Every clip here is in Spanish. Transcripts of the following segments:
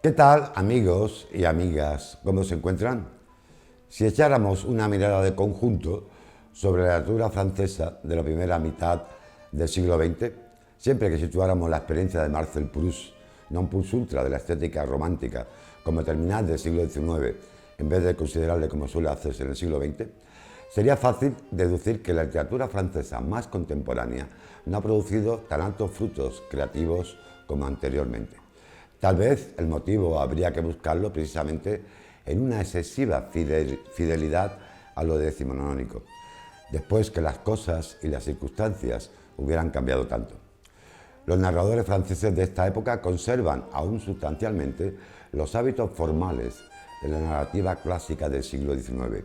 ¿Qué tal, amigos y amigas? ¿Cómo se encuentran? Si echáramos una mirada de conjunto sobre la literatura francesa de la primera mitad del siglo XX, siempre que situáramos la experiencia de Marcel Proust, non plus ultra de la estética romántica, como terminal del siglo XIX, en vez de considerarle como suele hacerse en el siglo XX, sería fácil deducir que la literatura francesa más contemporánea no ha producido tan altos frutos creativos como anteriormente. Tal vez el motivo habría que buscarlo precisamente en una excesiva fidelidad a lo decimonónico, después que las cosas y las circunstancias hubieran cambiado tanto. Los narradores franceses de esta época conservan aún sustancialmente los hábitos formales de la narrativa clásica del siglo XIX,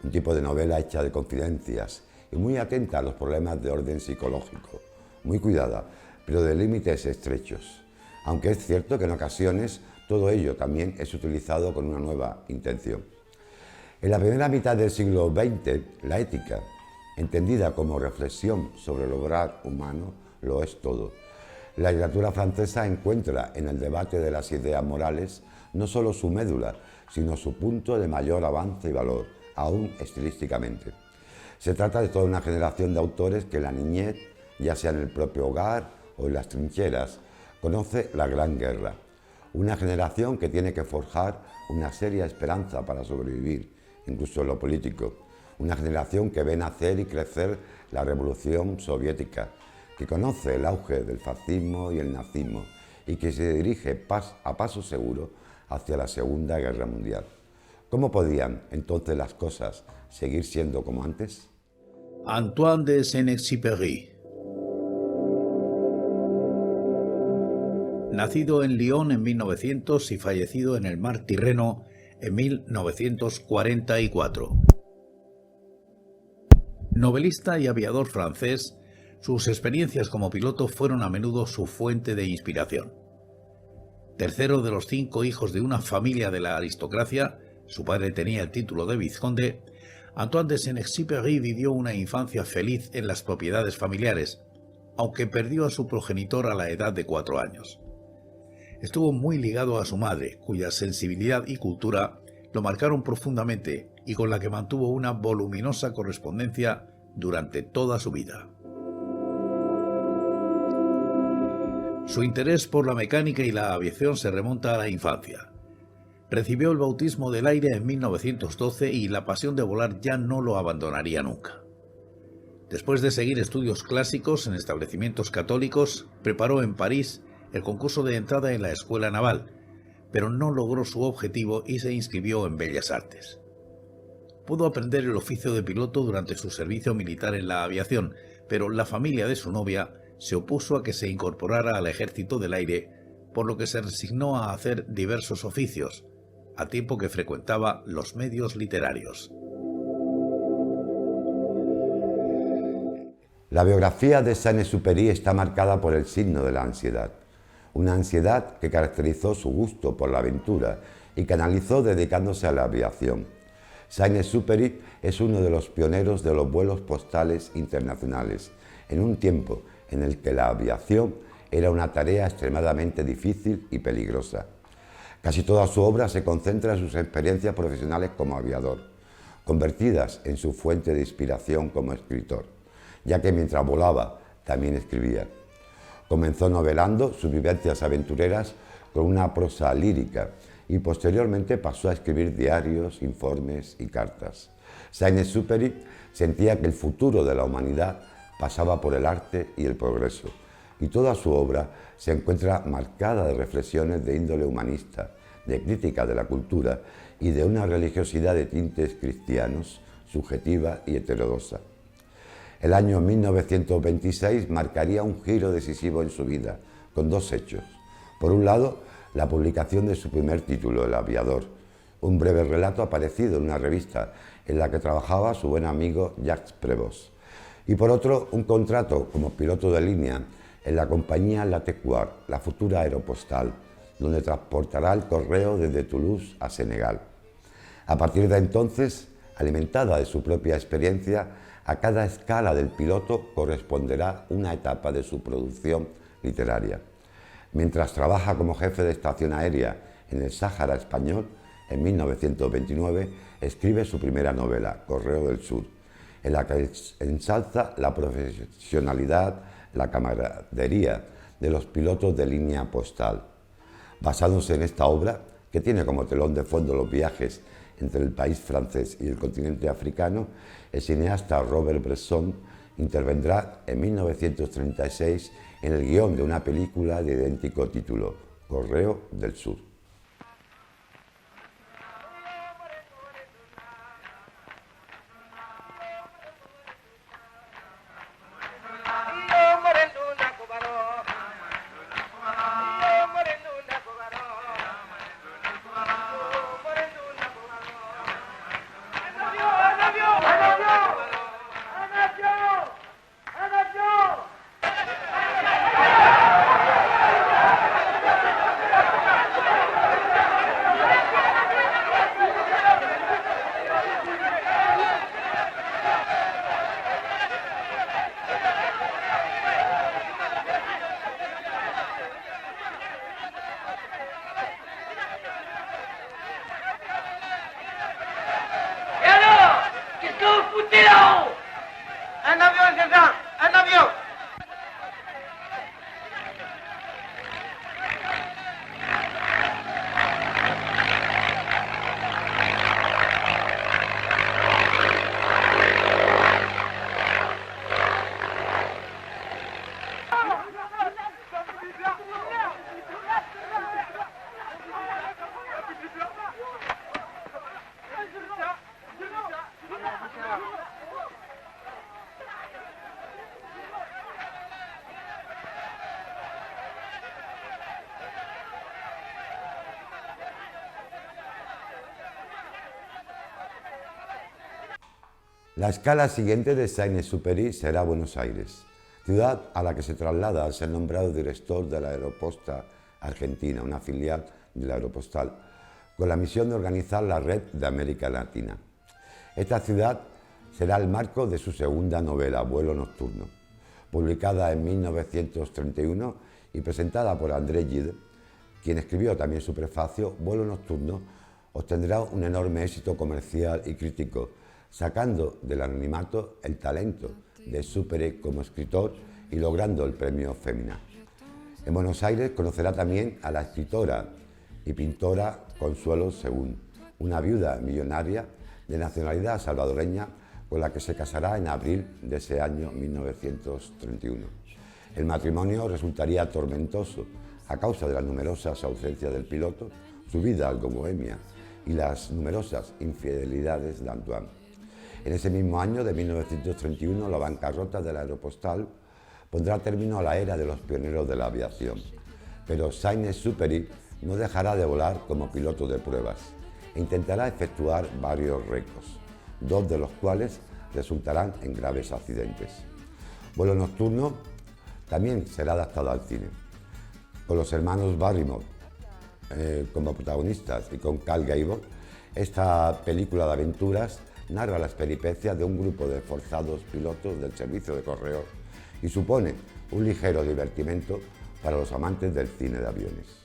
un tipo de novela hecha de confidencias y muy atenta a los problemas de orden psicológico, muy cuidada, pero de límites estrechos. Aunque es cierto que en ocasiones todo ello también es utilizado con una nueva intención. En la primera mitad del siglo XX, la ética, entendida como reflexión sobre el obrar humano, lo es todo. La literatura francesa encuentra en el debate de las ideas morales no solo su médula, sino su punto de mayor avance y valor, aún estilísticamente. Se trata de toda una generación de autores que en la niñez, ya sea en el propio hogar o en las trincheras, conoce la Gran Guerra, una generación que tiene que forjar una seria esperanza para sobrevivir, incluso en lo político, una generación que ve nacer y crecer la Revolución Soviética, que conoce el auge del fascismo y el nazismo y que se dirige a paso seguro hacia la Segunda Guerra Mundial. ¿Cómo podían entonces las cosas seguir siendo como antes? Antoine de Saint-Exupéry. Nacido en Lyon en 1900 y fallecido en el mar Tirreno en 1944. Novelista y aviador francés, sus experiencias como piloto fueron a menudo su fuente de inspiración. Tercero de los 5 hijos de una familia de la aristocracia, su padre tenía el título de vizconde, Antoine de Saint-Exupéry vivió una infancia feliz en las propiedades familiares, aunque perdió a su progenitor a la edad de 4 años. Estuvo muy ligado a su madre, cuya sensibilidad y cultura lo marcaron profundamente y con la que mantuvo una voluminosa correspondencia durante toda su vida. Su interés por la mecánica y la aviación se remonta a la infancia. Recibió el bautismo del aire en 1912 y la pasión de volar ya no lo abandonaría nunca. Después de seguir estudios clásicos en establecimientos católicos, preparó en París el concurso de entrada en la Escuela Naval, pero no logró su objetivo y se inscribió en Bellas Artes. Pudo aprender el oficio de piloto durante su servicio militar en la aviación, pero la familia de su novia se opuso a que se incorporara al Ejército del Aire, por lo que se resignó a hacer diversos oficios, a tiempo que frecuentaba los medios literarios. La biografía de Saint-Exupéry está marcada por el signo de la ansiedad, una ansiedad que caracterizó su gusto por la aventura y canalizó dedicándose a la aviación. Saint-Exupéry es uno de los pioneros de los vuelos postales internacionales, en un tiempo en el que la aviación era una tarea extremadamente difícil y peligrosa. Casi toda su obra se concentra en sus experiencias profesionales como aviador, convertidas en su fuente de inspiración como escritor, ya que mientras volaba también escribía. Comenzó novelando sus vivencias aventureras con una prosa lírica y posteriormente pasó a escribir diarios, informes y cartas. Saint-Exupéry sentía que el futuro de la humanidad pasaba por el arte y el progreso, y toda su obra se encuentra marcada de reflexiones de índole humanista, de crítica de la cultura y de una religiosidad de tintes cristianos, subjetiva y heterodoxa. El año 1926 marcaría un giro decisivo en su vida, con 2 hechos. Por un lado, la publicación de su primer título, El aviador, un breve relato aparecido en una revista en la que trabajaba su buen amigo Jacques Prévost. Y por otro, un contrato como piloto de línea en la compañía Latécoère, la futura aeropostal, donde transportará el correo desde Toulouse a Senegal. A partir de entonces, alimentada de su propia experiencia, a cada escala del piloto corresponderá una etapa de su producción literaria. Mientras trabaja como jefe de estación aérea en el Sáhara español, en 1929, escribe su primera novela, Correo del Sur, en la que ensalza la profesionalidad, la camaradería de los pilotos de línea postal. Basándose en esta obra, que tiene como telón de fondo los viajes entre el país francés y el continente africano, el cineasta Robert Bresson intervendrá en 1936 en el guión de una película de idéntico título, Correo del Sur. Un avion, c'est ça! Un avion! La escala siguiente de Saint-Exupéry será Buenos Aires, ciudad a la que se traslada al ser nombrado director de la Aeroposta Argentina, una filial de la Aeropostal, con la misión de organizar la red de América Latina. Esta ciudad será el marco de su segunda novela, Vuelo Nocturno, publicada en 1931 y presentada por André Gide, quien escribió también su prefacio. Vuelo Nocturno obtendrá un enorme éxito comercial y crítico, sacando del anonimato el talento de Exupéry como escritor y logrando el premio Femina. En Buenos Aires conocerá también a la escritora y pintora Consuelo Según, una viuda millonaria de nacionalidad salvadoreña con la que se casará en abril de ese año 1931. El matrimonio resultaría tormentoso a causa de las numerosas ausencias del piloto, su vida algo bohemia y las numerosas infidelidades de Antoine. En ese mismo año de 1931, la bancarrota de la Aeropostal pondrá término a la era de los pioneros de la aviación. Pero Saint-Exupéry no dejará de volar como piloto de pruebas e intentará efectuar varios récords, dos de los cuales resultarán en graves accidentes. Vuelo Nocturno también será adaptado al cine, con los hermanos Barrymore como protagonistas y con Clark Gable. Esta película de aventuras narra las peripecias de un grupo de forzados pilotos del servicio de correos y supone un ligero divertimento para los amantes del cine de aviones.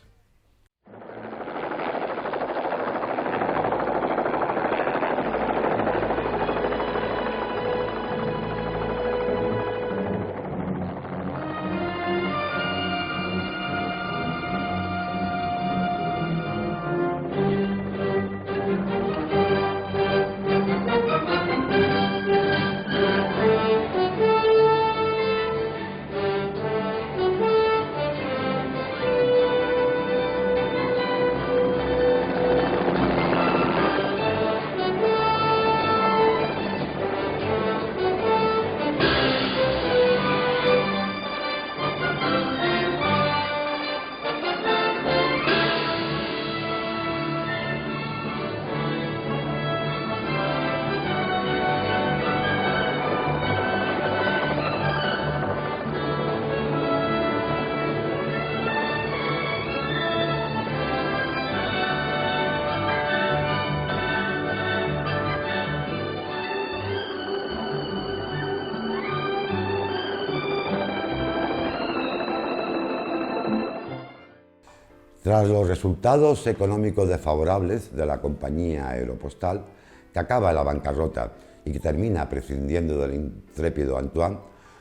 Tras los resultados económicos desfavorables de la compañía Aeropostal, que acaba en la bancarrota y que termina prescindiendo del intrépido Antoine,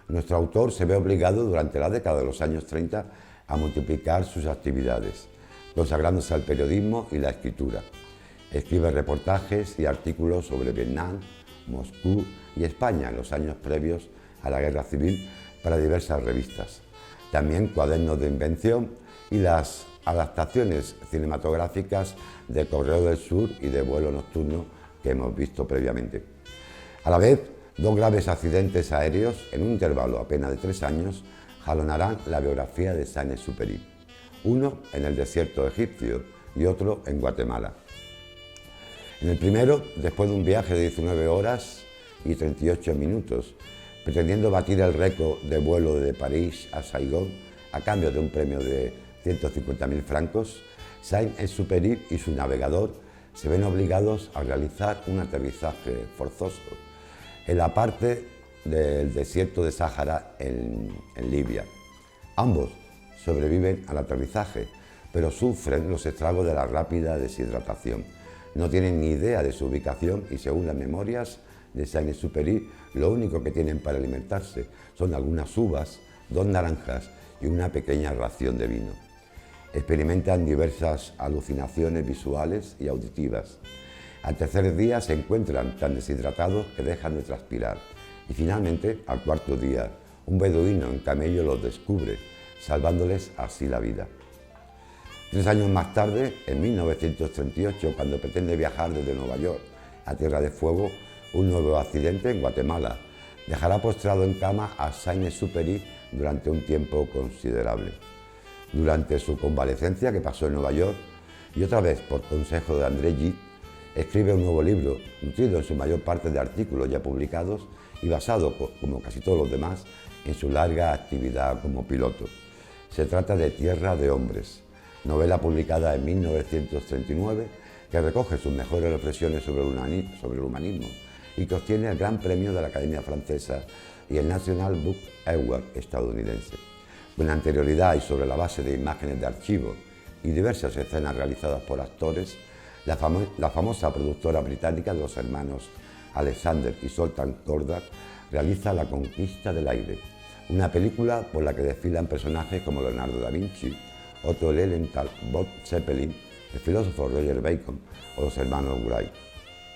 nuestro autor se ve obligado durante la década de los años 30 a multiplicar sus actividades, consagrándose al periodismo y la escritura. Escribe reportajes y artículos sobre Vietnam, Moscú y España en los años previos a la Guerra Civil para diversas revistas. También cuadernos de invención y las adaptaciones cinematográficas de Correo del Sur y de Vuelo Nocturno que hemos visto previamente. A la vez, dos graves accidentes aéreos en un intervalo apenas de 3 años jalonarán la biografía de Saint-Exupéry, uno en el desierto egipcio y otro en Guatemala. En el primero, después de un viaje de 19 horas y 38 minutos, pretendiendo batir el récord de vuelo de París a Saigón a cambio de un premio de 150.000 francos, Saint-Exupéry y su navegador se ven obligados a realizar un aterrizaje forzoso en la parte del desierto de Sáhara en Libia. Ambos sobreviven al aterrizaje, pero sufren los estragos de la rápida deshidratación. No tienen ni idea de su ubicación y, según las memorias de Saint-Exupéry, lo único que tienen para alimentarse son algunas uvas, 2 naranjas y una pequeña ración de vino. Experimentan diversas alucinaciones visuales y auditivas. Al tercer día se encuentran tan deshidratados que dejan de transpirar. Y finalmente, al cuarto día, un beduino en camello los descubre, salvándoles así la vida. 3 años más tarde, en 1938, cuando pretende viajar desde Nueva York a Tierra de Fuego, un nuevo accidente en Guatemala dejará postrado en cama a Saint-Exupéry durante un tiempo considerable. Durante su convalecencia, que pasó en Nueva York, y otra vez por consejo de André Gide, escribe un nuevo libro, nutrido en su mayor parte de artículos ya publicados y basado, como casi todos los demás, en su larga actividad como piloto. Se trata de Tierra de Hombres, novela publicada en 1939, que recoge sus mejores reflexiones sobre el humanismo y que obtiene el Gran Premio de la Academia Francesa y el National Book Award estadounidense. Con anterioridad y sobre la base de imágenes de archivo y diversas escenas realizadas por actores, la famosa productora británica de los hermanos Alexander y Zoltan Kodak realiza La Conquista del Aire, una película por la que desfilan personajes como Leonardo da Vinci, Otto Lilienthal, Bob Zeppelin, el filósofo Roger Bacon o los hermanos Wright.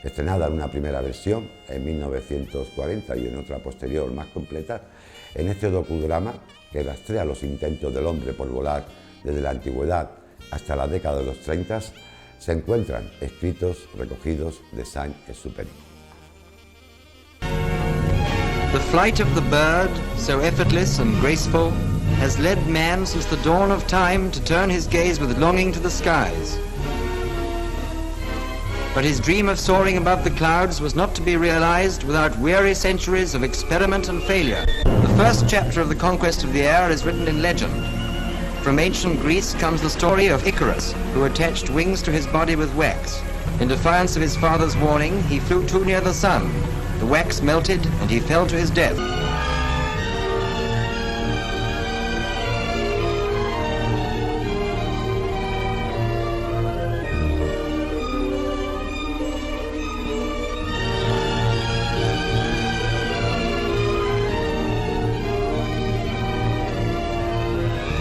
Estrenada en una primera versión en 1940 y en otra posterior más completa, en este docudrama que rastrea los intentos del hombre por volar desde la antigüedad hasta la década de los 30, se encuentran escritos recogidos de Saint-Exupéry. The flight of the bird, so effortless and graceful, has led man since the dawn of time to turn his gaze with longing to the skies. But his dream of soaring above the clouds was not to be realized without weary centuries of experiment and failure. The first chapter of the conquest of the air is written in legend. From ancient Greece comes the story of Icarus, who attached wings to his body with wax. In defiance of his father's warning, he flew too near the sun. The wax melted and he fell to his death.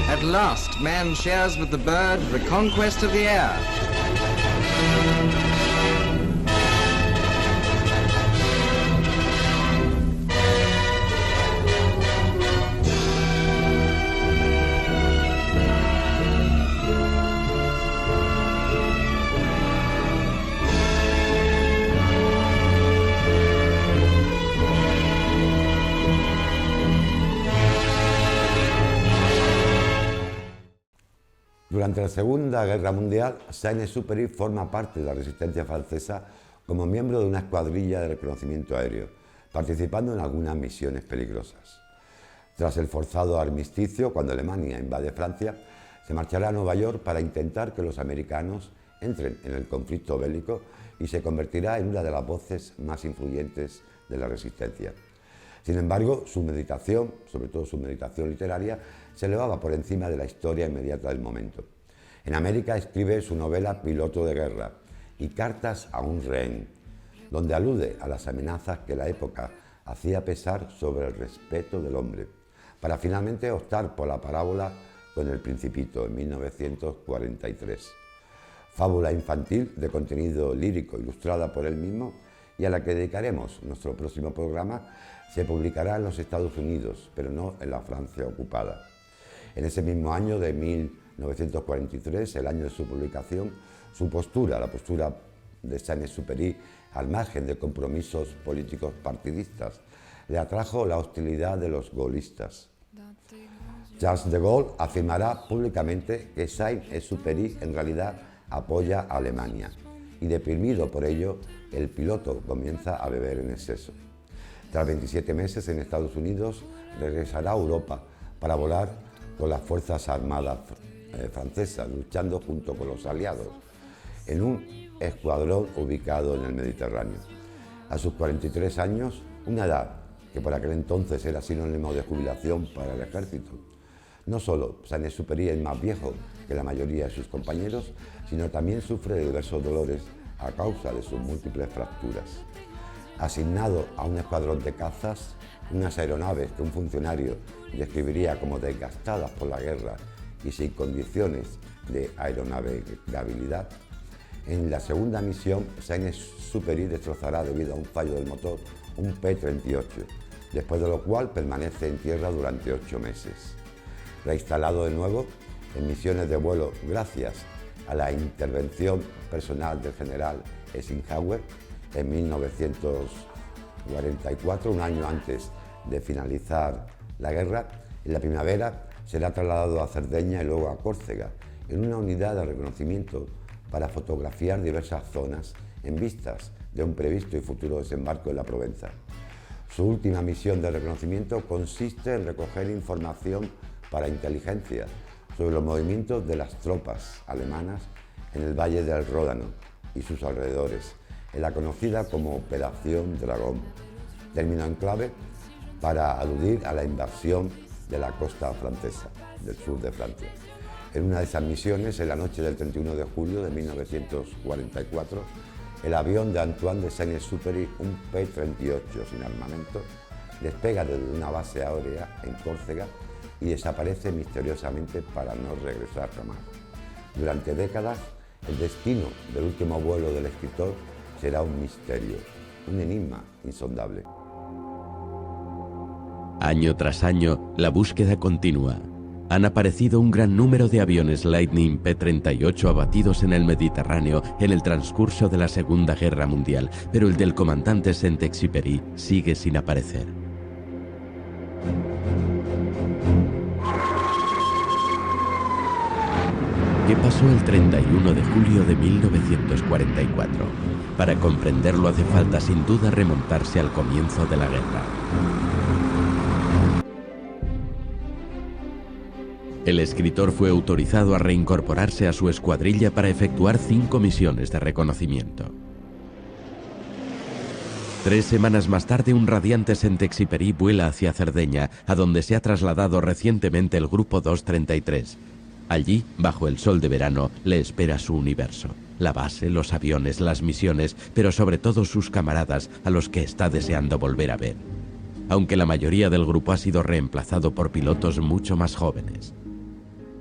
At last, man shares with the bird the conquest of the air. Durante la Segunda Guerra Mundial, Saint-Exupéry forma parte de la resistencia francesa como miembro de una escuadrilla de reconocimiento aéreo, participando en algunas misiones peligrosas. Tras el forzado armisticio, cuando Alemania invade Francia, se marchará a Nueva York para intentar que los americanos entren en el conflicto bélico y se convertirá en una de las voces más influyentes de la resistencia. Sin embargo, su meditación, sobre todo su meditación literaria, se elevaba por encima de la historia inmediata del momento. En América escribe su novela Piloto de guerra y Cartas a un rehén, donde alude a las amenazas que la época hacía pesar sobre el respeto del hombre, para finalmente optar por la parábola con El Principito en 1943. Fábula infantil de contenido lírico ilustrada por él mismo y a la que dedicaremos nuestro próximo programa, se publicará en los Estados Unidos, pero no en la Francia ocupada. En ese mismo año de 1943, el año de su publicación, su postura, la postura de Saint-Exupéry, al margen de compromisos políticos partidistas, le atrajo la hostilidad de los gaullistas. Charles de Gaulle afirmará públicamente que Saint-Exupéry en realidad apoya a Alemania y, deprimido por ello, el piloto comienza a beber en exceso. Tras 27 meses en Estados Unidos, regresará a Europa para volar con las Fuerzas Armadas francesas, luchando junto con los aliados en un escuadrón ubicado en el Mediterráneo. A sus 43 años, una edad que por aquel entonces era sinónimo de jubilación para el ejército, no solo Saint-Exupéry es más viejo que la mayoría de sus compañeros, sino también sufre de diversos dolores a causa de sus múltiples fracturas. Asignado a un escuadrón de cazas, unas aeronaves que un funcionario describiría como desgastadas por la guerra y sin condiciones de aeronavegabilidad, en la segunda misión Saint-Exupéry destrozará debido a un fallo del motor un P-38, después de lo cual permanece en tierra durante 8 meses. Reinstalado de nuevo en misiones de vuelo gracias a la intervención personal del general Eisenhower en 1944, un año antes de finalizar la guerra, en la primavera será trasladado a Cerdeña y luego a Córcega, en una unidad de reconocimiento para fotografiar diversas zonas en vistas de un previsto y futuro desembarco en la Provenza. Su última misión de reconocimiento consiste en recoger información para inteligencia sobre los movimientos de las tropas alemanas en el Valle del Ródano y sus alrededores, en la conocida como Operación Dragón, término en clave para aludir a la invasión de la costa francesa, del sur de Francia. En una de esas misiones, en la noche del 31 de julio de 1944, el avión de Antoine de Saint-Exupéry, un P-38 sin armamento, despega desde una base aérea en Córcega y desaparece misteriosamente para no regresar jamás. Durante décadas, el destino del último vuelo del escritor será un misterio, un enigma insondable. Año tras año, la búsqueda continúa. Han aparecido un gran número de aviones Lightning P-38 abatidos en el Mediterráneo en el transcurso de la Segunda Guerra Mundial, pero el del comandante Saint-Exupéry sigue sin aparecer. ¿Qué pasó el 31 de julio de 1944? Para comprenderlo hace falta sin duda remontarse al comienzo de la guerra. El escritor fue autorizado a reincorporarse a su escuadrilla para efectuar 5 misiones de reconocimiento. 3 semanas más tarde, un radiante Saint-Exupéry vuela hacia Cerdeña, a donde se ha trasladado recientemente el Grupo 233. Allí, bajo el sol de verano, le espera su universo. La base, los aviones, las misiones, pero sobre todo sus camaradas, a los que está deseando volver a ver. Aunque la mayoría del grupo ha sido reemplazado por pilotos mucho más jóvenes.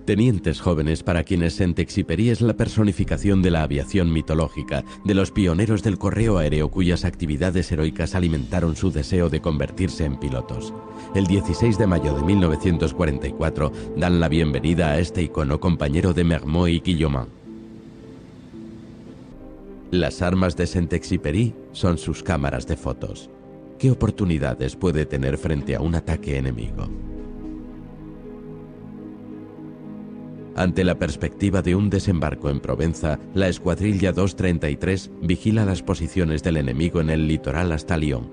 Tenientes jóvenes para quienes Saint-Exupéry es la personificación de la aviación mitológica, de los pioneros del correo aéreo cuyas actividades heroicas alimentaron su deseo de convertirse en pilotos. El 16 de mayo de 1944 dan la bienvenida a este icono compañero de Mermoz y Guillaumin. Las armas de Saint-Exupéry son sus cámaras de fotos. ¿Qué oportunidades puede tener frente a un ataque enemigo? Ante la perspectiva de un desembarco en Provenza, la escuadrilla 233 vigila las posiciones del enemigo en el litoral hasta Lyon.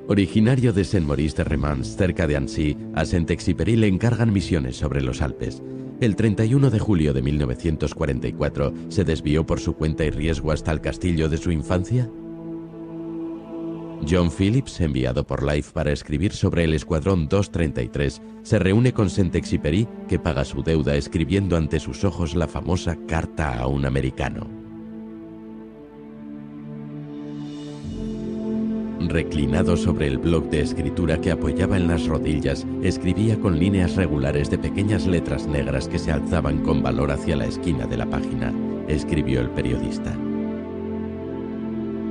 Originario de Saint-Maurice-de-Remans, cerca de Annecy, a Saint-Exupéry le encargan misiones sobre los Alpes. El 31 de julio de 1944, ¿se desvió por su cuenta y riesgo hasta el castillo de su infancia? John Phillips, enviado por Life para escribir sobre el Escuadrón 233, se reúne con Saint-Exupéry, que paga su deuda escribiendo ante sus ojos la famosa Carta a un americano. Reclinado sobre el bloc de escritura que apoyaba en las rodillas, escribía con líneas regulares de pequeñas letras negras que se alzaban con valor hacia la esquina de la página, escribió el periodista.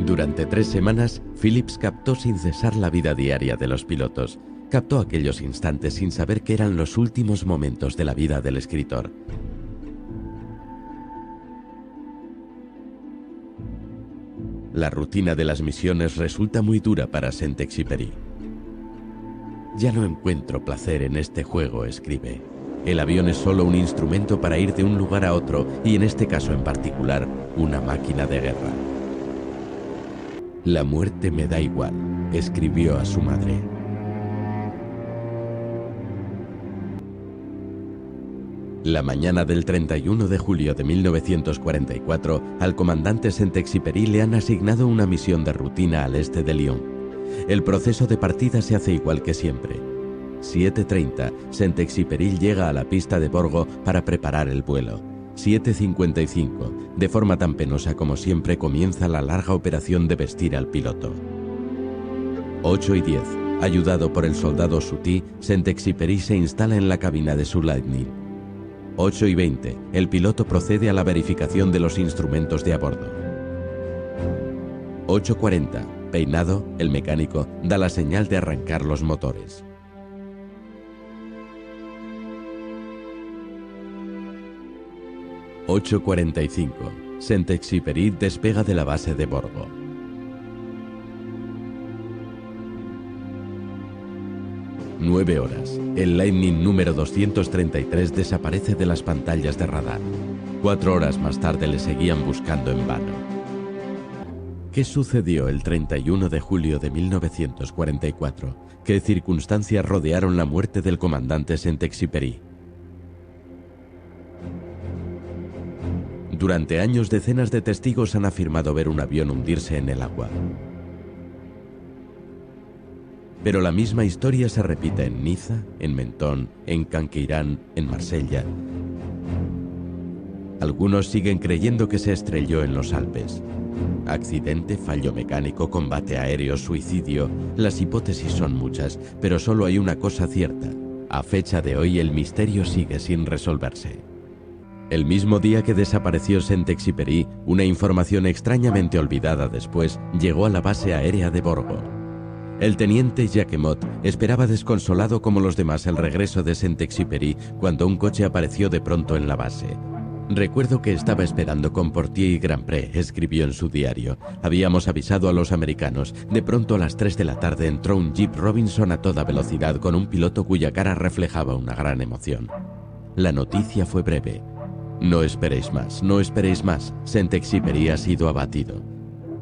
Durante 3 semanas, Phillips captó sin cesar la vida diaria de los pilotos. Captó aquellos instantes sin saber que eran los últimos momentos de la vida del escritor. La rutina de las misiones resulta muy dura para Saint-Exupéry. Ya no encuentro placer en este juego, escribe. El avión es solo un instrumento para ir de un lugar a otro y en este caso en particular, una máquina de guerra. La muerte me da igual, escribió a su madre. La mañana del 31 de julio de 1944, al comandante Saint-Exupéry le han asignado una misión de rutina al este de Lyon. El proceso de partida se hace igual que siempre. 7:30, Saint-Exupéry llega a la pista de Borgo para preparar el vuelo. 7:55, de forma tan penosa como siempre, comienza la larga operación de vestir al piloto. 8:10, ayudado por el soldado Souty, Saint-Exupéry se instala en la cabina de su Lightning. 8:20, el piloto procede a la verificación de los instrumentos de a bordo. 8:40, peinado, el mecánico da la señal de arrancar los motores. 8:45, Saint-Exupéry despega de la base de Borgo. 9 horas. El Lightning número 233 desaparece de las pantallas de radar. 4 horas más tarde le seguían buscando en vano. ¿Qué sucedió el 31 de julio de 1944? ¿Qué circunstancias rodearon la muerte del comandante Saint-Exupéry? Durante años, decenas de testigos han afirmado ver un avión hundirse en el agua. Pero la misma historia se repite en Niza, en Menton, en Canqueirán, en Marsella. Algunos siguen creyendo que se estrelló en los Alpes. Accidente, fallo mecánico, combate aéreo, suicidio. Las hipótesis son muchas, pero solo hay una cosa cierta. A fecha de hoy el misterio sigue sin resolverse. El mismo día que desapareció Saint-Exupéry, una información extrañamente olvidada después llegó a la base aérea de Borgo. El teniente Jacquemot esperaba desconsolado como los demás el regreso de Saint-Exupéry cuando un coche apareció de pronto en la base. Recuerdo que estaba esperando con Portier y Grandpré, escribió en su diario. Habíamos avisado a los americanos. De pronto a las 3 de la tarde entró un Jeep Robinson a toda velocidad con un piloto cuya cara reflejaba una gran emoción. La noticia fue breve. No esperéis más, no esperéis más. Saint-Exupéry ha sido abatido.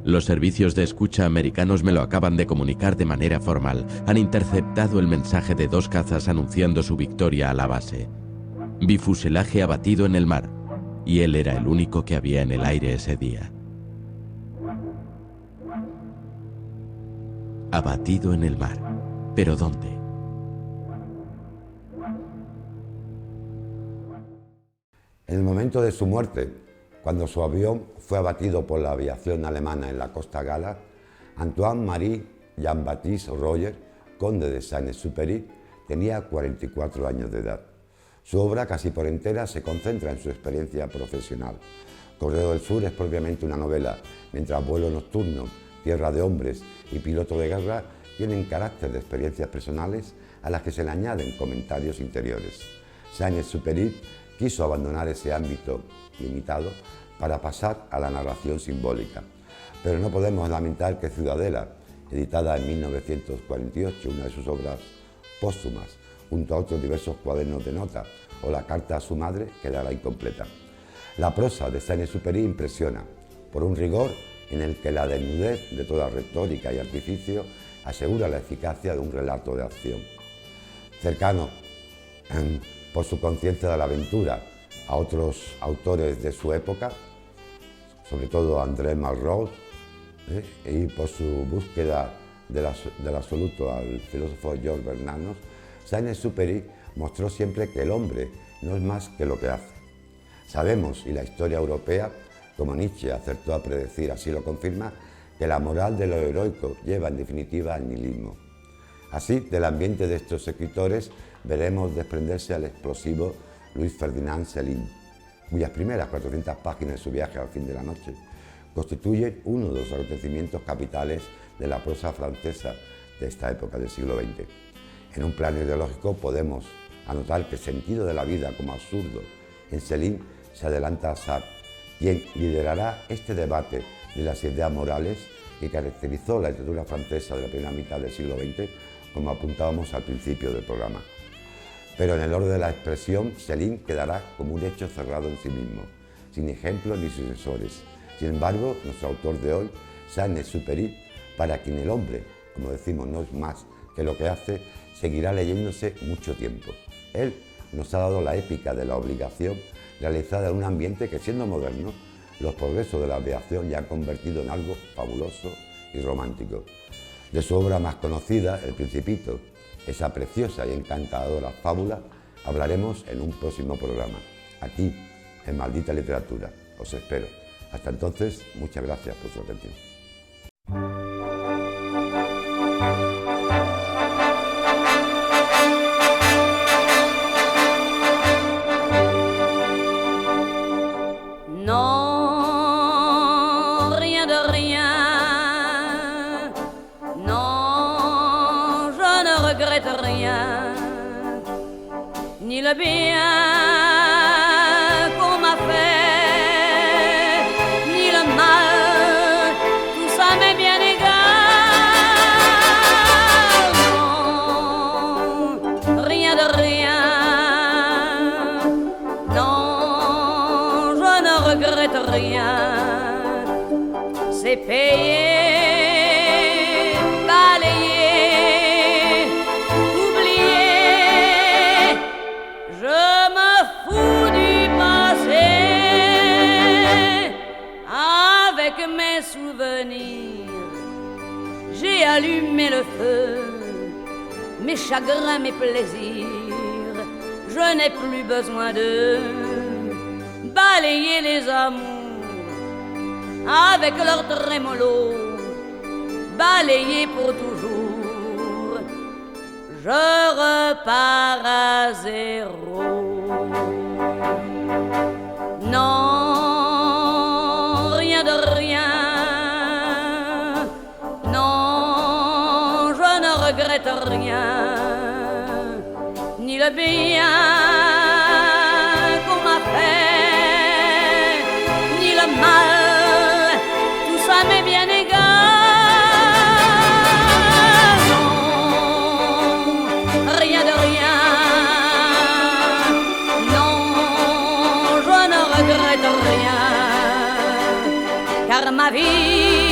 Los servicios de escucha americanos me lo acaban de comunicar de manera formal. Han interceptado el mensaje de 2 cazas anunciando su victoria a la base. Bifuselaje abatido en el mar. Y él era el único que había en el aire ese día. Abatido en el mar. ¿Pero dónde? En el momento de su muerte, cuando su avión fue abatido por la aviación alemana en la Costa Gala, Antoine-Marie Jean-Baptiste Roger, conde de Saint-Exupéry, tenía 44 años de edad. Su obra casi por entera se concentra en su experiencia profesional. Correo del Sur es propiamente una novela, mientras Vuelo nocturno, Tierra de hombres y Piloto de guerra tienen carácter de experiencias personales a las que se le añaden comentarios interiores. Saint-Exupéry quiso abandonar ese ámbito limitado para pasar a la narración simbólica. Pero no podemos lamentar que Ciudadela, editada en 1948, una de sus obras póstumas, junto a otros diversos cuadernos de notas, o la carta a su madre, quedará incompleta. La prosa de Saint-Exupéry impresiona por un rigor en el que la desnudez de toda retórica y artificio asegura la eficacia de un relato de acción. Cercano por su conciencia de la aventura a otros autores de su época, sobre todo André Malraux, y por su búsqueda del absoluto al filósofo Georges Bernanos, Saint-Exupéry mostró siempre que el hombre no es más que lo que hace. Sabemos, y la historia europea, como Nietzsche acertó a predecir, así lo confirma, que la moral de lo heroico lleva en definitiva al nihilismo. Así, del ambiente de estos escritores veremos desprenderse al explosivo Louis Ferdinand Céline, cuyas primeras 400 páginas de su viaje al fin de la noche constituyen uno de los acontecimientos capitales de la prosa francesa de esta época del siglo XX. En un plano ideológico podemos anotar que el sentido de la vida como absurdo en Céline se adelanta a Sartre, quien liderará este debate de las ideas morales que caracterizó la literatura francesa de la primera mitad del siglo XX, como apuntábamos al principio del programa. Pero en el orden de la expresión, Céline quedará como un hecho cerrado en sí mismo, sin ejemplos ni sucesores. Sin embargo, nuestro autor de hoy, Saint-Exupéry, para quien el hombre, como decimos, no es más que lo que hace, seguirá leyéndose mucho tiempo. Él nos ha dado la épica de la obligación realizada en un ambiente que, siendo moderno, los progresos de la aviación ya han convertido en algo fabuloso y romántico. De su obra más conocida, El Principito, esa preciosa y encantadora fábula, hablaremos en un próximo programa, aquí, en Maldita Literatura. Os espero. Hasta entonces, muchas gracias por su atención. Non, rien de rien. Non, je ne regrette rien. Ni le bien qu'on m'a fait, ni le mal, tout ça m'est bien égal. Non, rien de rien. Non, je ne regrette rien. C'est payé, balayé, oublié. Je me fous du passé. Avec mes souvenirs, j'ai allumé le feu. Mes chagrins, mes plaisirs, je n'ai plus besoin de balayer les amours avec leur trémolo, balayer pour toujours. Je repars à zéro. Non, rien de rien. Non, je ne regrette rien. Ni le bien qu'on m'a fait, ni le mal, tout ça m'est bien égal. Non, rien de rien. Non, je ne regrette rien, car ma vie